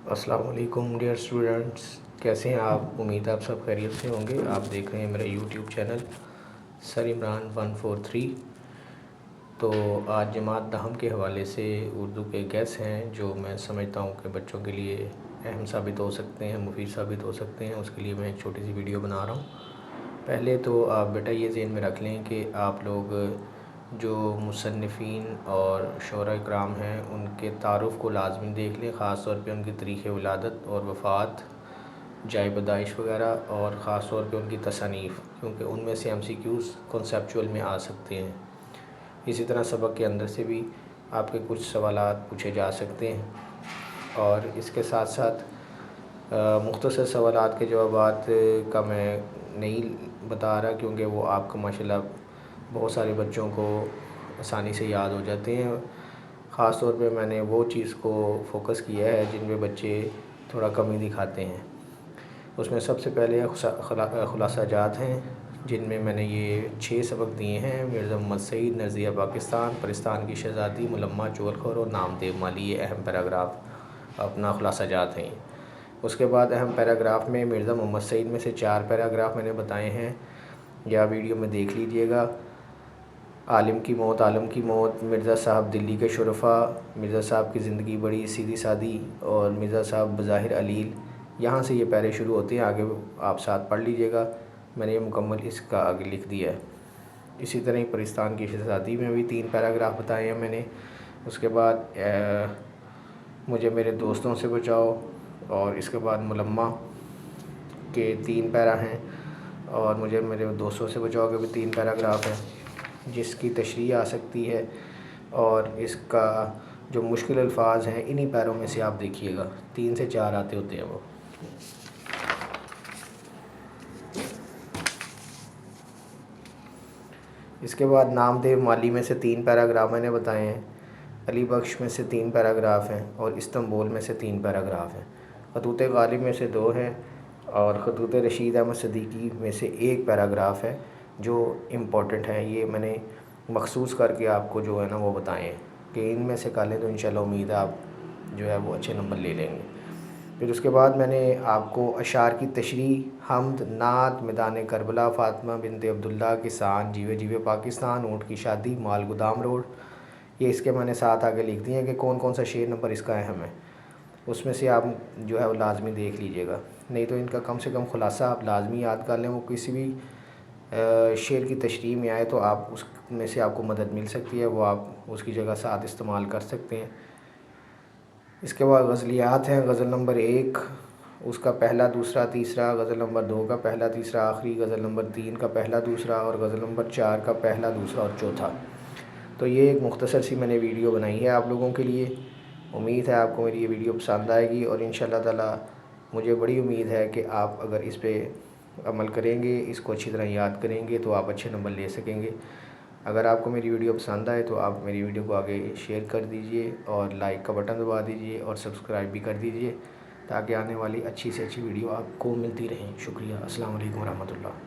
السلام علیکم dear students, کیسے ہیں آپ؟ امید ہے آپ سب خیریت سے ہوں گے۔ آپ دیکھ رہے ہیں میرا یوٹیوب چینل سر عمران 143۔ تو آج جماعت دہم کے حوالے سے اردو کے گیس ہیں جو میں سمجھتا ہوں کہ بچوں کے لیے اہم ثابت ہو سکتے ہیں، مفید ثابت ہو سکتے ہیں۔ اس کے لیے میں ایک چھوٹی سی ویڈیو بنا رہا ہوں۔ پہلے تو آپ بیٹا یہ ذہن میں رکھ لیں کہ آپ لوگ جو مصنفین اور شعراء کرام ہیں ان کے تعارف کو لازمی دیکھ لیں، خاص طور پہ ان کی تاریخ ولادت اور وفات، جائے پیدائش وغیرہ، اور خاص طور پہ ان کی تصانیف، کیونکہ ان میں سے MCQs کنسیپچول میں آ سکتے ہیں۔ اسی طرح سبق کے اندر سے بھی آپ کے کچھ سوالات پوچھے جا سکتے ہیں، اور اس کے ساتھ ساتھ مختصر سوالات کے جوابات کا میں نہیں بتا رہا، کیونکہ وہ آپ کا ماشاءاللہ بہت سارے بچوں کو آسانی سے یاد ہو جاتے ہیں۔ خاص طور پہ میں نے وہ چیز کو فوکس کیا ہے جن میں بچے تھوڑا کمی دکھاتے ہیں۔ اس میں سب سے پہلے خلاصہ جات ہیں، جن میں میں نے یہ 6 سبق دیے ہیں: مرزا محمد سعید، نظریہ پاکستان، پرستان کی شہزادی، ملمہ چغلخور اور نامدیو مالی۔ یہ اہم پیراگراف اپنا خلاصہ جات ہیں۔ اس کے بعد اہم پیراگراف میں مرزا محمد سعید میں سے 4 پیراگراف میں نے بتائے ہیں، یا ویڈیو میں دیکھ لیجئے گا۔ عالم کی موت، عالم کی موت، مرزا صاحب دلی کے شرفاء، مرزا صاحب کی زندگی بڑی سیدھی سادی، اور مرزا صاحب بظاہر علیل۔ یہاں سے یہ پیرے شروع ہوتے ہیں، آگے آپ ساتھ پڑھ لیجئے گا، میں نے یہ مکمل اس کا آگے لکھ دیا ہے۔ اسی طرح ہی پرستان کی شہزادی میں بھی 3 پیراگراف بتائے ہیں میں نے۔ اس کے بعد مجھے میرے دوستوں سے بچاؤ، اور اس کے بعد ملمہ کے 3 پیرا ہیں، اور مجھے میرے دوستوں سے بچاؤ کے بھی 3 پیراگراف ہیں، جس کی تشریح آ سکتی ہے، اور اس کا جو مشکل الفاظ ہیں انہی پیروں میں سے آپ دیکھیے گا، 3 سے 4 آتے ہوتے ہیں وہ۔ اس کے بعد نامدیو مالی میں سے 3 پیراگراف میں نے بتائے ہیں، علی بخش میں سے 3 پیراگراف ہیں، اور استنبول میں سے 3 پیراگراف ہیں۔ خطوط غالب میں سے 2 ہیں، اور خطوط رشید احمد صدیقی میں سے 1 پیراگراف ہے جو امپورٹنٹ ہے۔ یہ میں نے مخصوص کر کے آپ کو جو ہے نا وہ بتائے ہیں کہ ان میں سے کر لیں تو انشاءاللہ امید ہے آپ جو ہے وہ اچھے نمبر لے لیں گے۔ پھر اس کے بعد میں نے آپ کو اشعار کی تشریح، حمد، نعت، میدان کربلا، فاطمہ بنت عبداللہ، کسان، جیوے جیوے پاکستان، اونٹ کی شادی، مال گودام روڈ، یہ اس کے میں نے ساتھ آگے لکھ دیے ہیں کہ کون کون سا شعر نمبر اس کا اہم ہے۔ اس میں سے آپ جو ہے وہ لازمی دیکھ لیجئے گا، نہیں تو ان کا کم سے کم خلاصہ آپ لازمی یاد کر لیں۔ وہ کسی بھی شعر کی تشریح میں آئے تو آپ اس میں سے آپ کو مدد مل سکتی ہے، وہ آپ اس کی جگہ ساتھ استعمال کر سکتے ہیں۔ اس کے بعد غزلیات ہیں، غزل نمبر 1 اس کا پہلا، دوسرا، تیسرا، غزل نمبر 2 کا پہلا، تیسرا، آخری، غزل نمبر 3 کا پہلا، دوسرا، اور غزل نمبر 4 کا پہلا، دوسرا اور چوتھا۔ تو یہ ایک مختصر سی میں نے ویڈیو بنائی ہے آپ لوگوں کے لیے۔ امید ہے آپ کو میری یہ ویڈیو پسند آئے گی، اور انشاءاللہ تعالی مجھے بڑی امید ہے کہ آپ اگر اس پہ عمل کریں گے، اس کو اچھی طرح یاد کریں گے تو آپ اچھے نمبر لے سکیں گے۔ اگر آپ کو میری ویڈیو پسند آئے تو آپ میری ویڈیو کو آگے شیئر کر دیجئے، اور لائک کا بٹن دبا دیجئے، اور سبسکرائب بھی کر دیجئے، تاکہ آنے والی اچھی سے اچھی ویڈیو آپ کو ملتی رہیں۔ شکریہ، السلام علیکم ورحمۃ اللہ۔